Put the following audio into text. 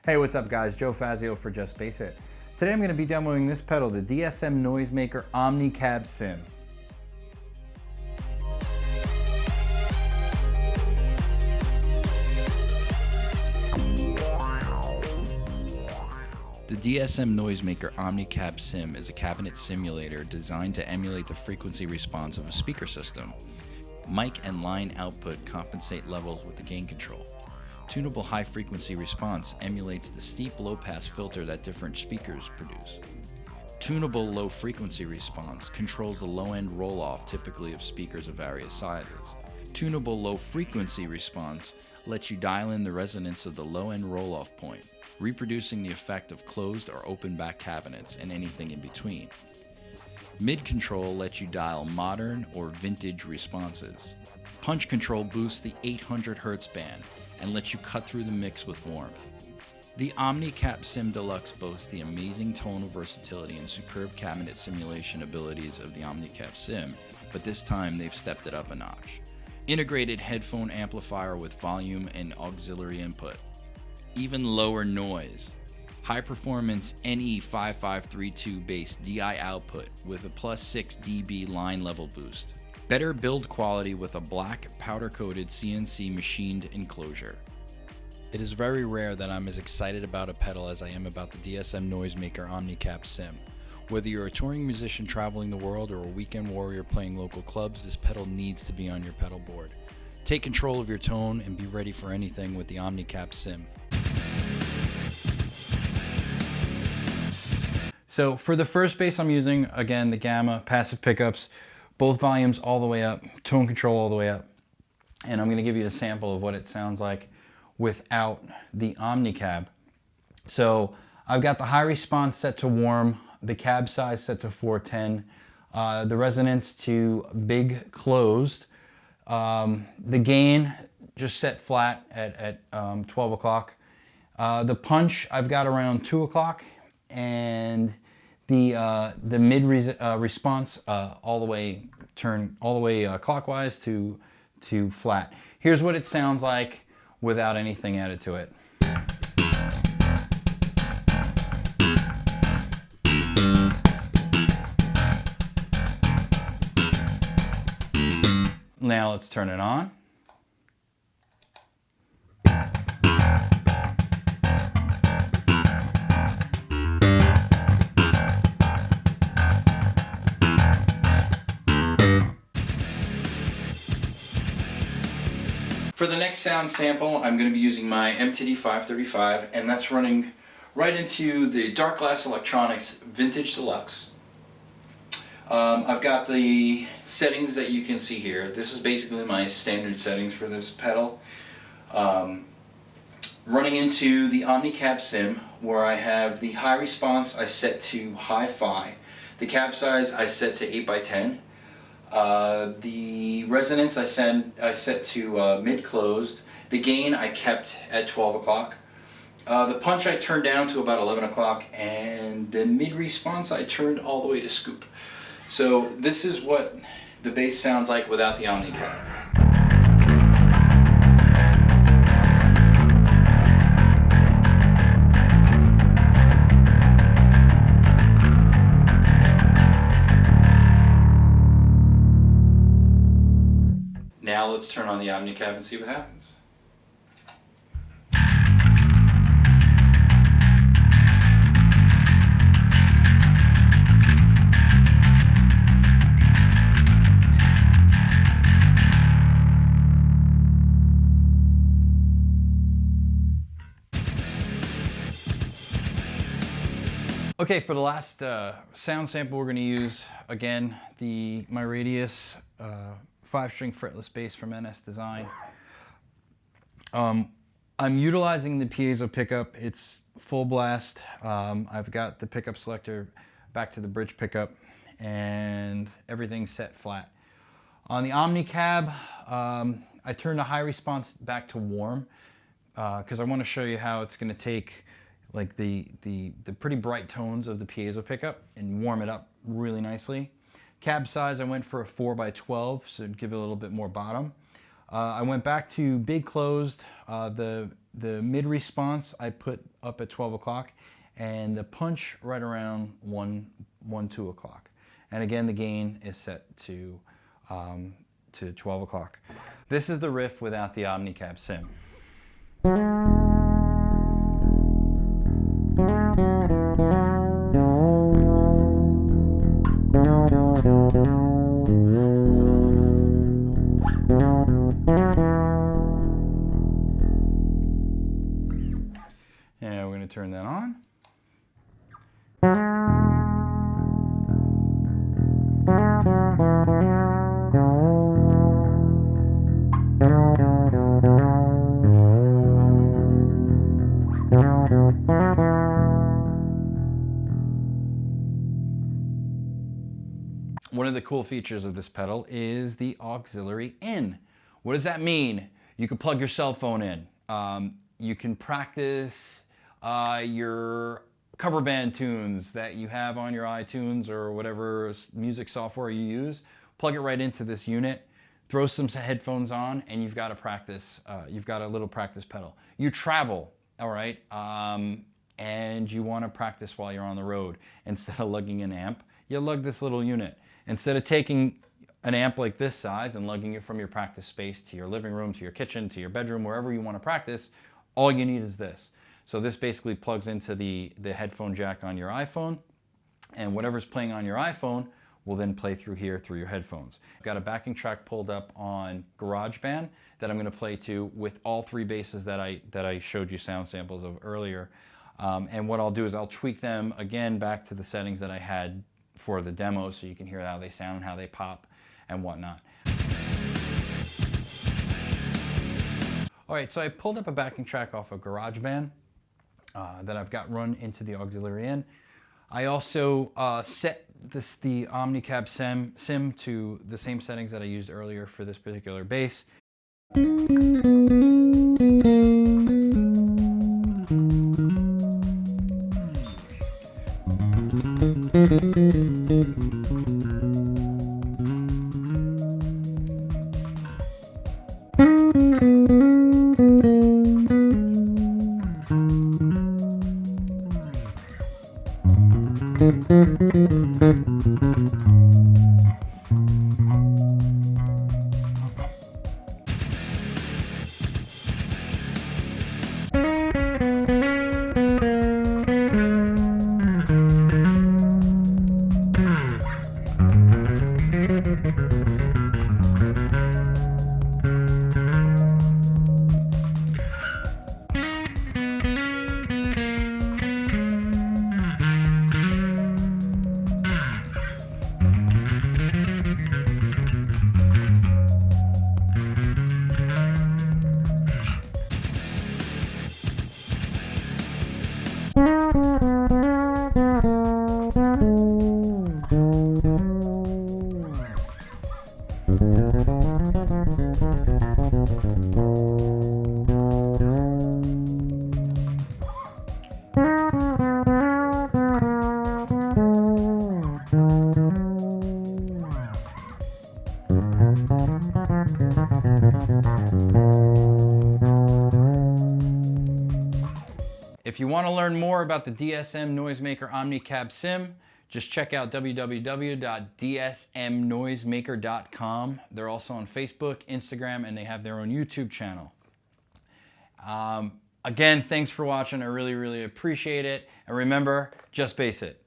Hey, what's up guys? Joe Fazio for Just Bass It. Today I'm going to be demoing this pedal, the DSM Noisemaker OmniCabSim. The DSM Noisemaker OmniCabSim is a cabinet simulator designed to emulate the frequency response of a speaker system. Mic and line output compensate levels with the gain control. Tunable high-frequency response emulates the steep low-pass filter that different speakers produce. Tunable low-frequency response controls the low-end roll-off typically of speakers of various sizes. Tunable low-frequency response lets you dial in the resonance of the low-end roll-off point, reproducing the effect of closed or open back cabinets and anything in between. Mid-control lets you dial modern or vintage responses. Punch control boosts the 800 Hz band and lets you cut through the mix with warmth. The OmniCabSim Deluxe boasts the amazing tonal versatility and superb cabinet simulation abilities of the OmniCabSim, but this time they've stepped it up a notch. Integrated headphone amplifier with volume and auxiliary input. Even lower noise. High performance NE5532 bass DI output with a +6 dB line level boost. Better build quality with a black powder-coated CNC machined enclosure. It is very rare that I'm as excited about a pedal as I am about the DSM Noisemaker OmniCabSim. Whether you're a touring musician traveling the world or a weekend warrior playing local clubs, this pedal needs to be on your pedal board. Take control of your tone and be ready for anything with the OmniCabSim. So for the first bass I'm using, again, the Gamma passive pickups, both volumes all the way up, tone control all the way up. And I'm gonna give you a sample of what it sounds like without the OmniCab. So I've got the high response set to warm, the cab size set to 410, the resonance to big closed, the gain just set flat at 12 o'clock. The punch I've got around 2 o'clock, and the mid response all the way clockwise to flat. Here's what it sounds like without anything added to it. Now let's turn it on. For the next sound sample, I'm going to be using my MTD 535, and that's running right into the Dark Glass Electronics Vintage Deluxe. I've got the settings that you can see here. This is basically my standard settings for this pedal. Running into the OmniCabSim, where I have the high response I set to hi-fi, the cab size I set to 8x10. The resonance I set to mid-closed. The gain I kept at 12 o'clock. The punch I turned down to about 11 o'clock, and the mid-response I turned all the way to scoop. So this is what the bass sounds like without the OmniCab. Now let's turn on the OmniCab and see what happens. Okay, for the last sound sample we're going to use, again, my Radius 5-string fretless bass from NS Design. I'm utilizing the piezo pickup. It's full blast. I've got the pickup selector back to the bridge pickup, and everything's set flat. On the OmniCab, I turned the high response back to warm because I want to show you how it's going to take like the pretty bright tones of the piezo pickup and warm it up really nicely. Cab size, I went for a 4x12, so it'd give it a little bit more bottom. I went back to big closed. The The mid response I put up at 12 o'clock, and the punch right around 2 o'clock. And again, the gain is set to 12 o'clock. This is the riff without the OmniCabSim. And we're going to turn that on. One of the cool features of this pedal is the auxiliary in. What does that mean? You can plug your cell phone in. You can practice your cover band tunes that you have on your iTunes or whatever music software you use. Plug it right into this unit, throw some headphones on, and you've got a practice. You've got a little practice pedal. You travel, all right, and you want to practice while you're on the road. Instead of lugging an amp, you lug this little unit. Instead of taking an amp like this size and lugging it from your practice space to your living room, to your kitchen, to your bedroom, wherever you want to practice, all you need is this. So this basically plugs into the headphone jack on your iPhone, and whatever's playing on your iPhone will then play through here through your headphones. I've got a backing track pulled up on GarageBand that I'm going to play to with all three basses that I showed you sound samples of earlier. And what I'll do is I'll tweak them again back to the settings that I had for the demo, so you can hear how they sound, how they pop, and whatnot. All right, so I pulled up a backing track off of GarageBand that I've got run into the auxiliary in. I also set the OmniCabSim to the same settings that I used earlier for this particular bass. If you want to learn more about the DSM Noisemaker OmniCabSim, just check out www.dsmnoisemaker.com. They're also on Facebook, Instagram, and they have their own YouTube channel. Again, thanks for watching. I really, really appreciate it. And remember, just bass it.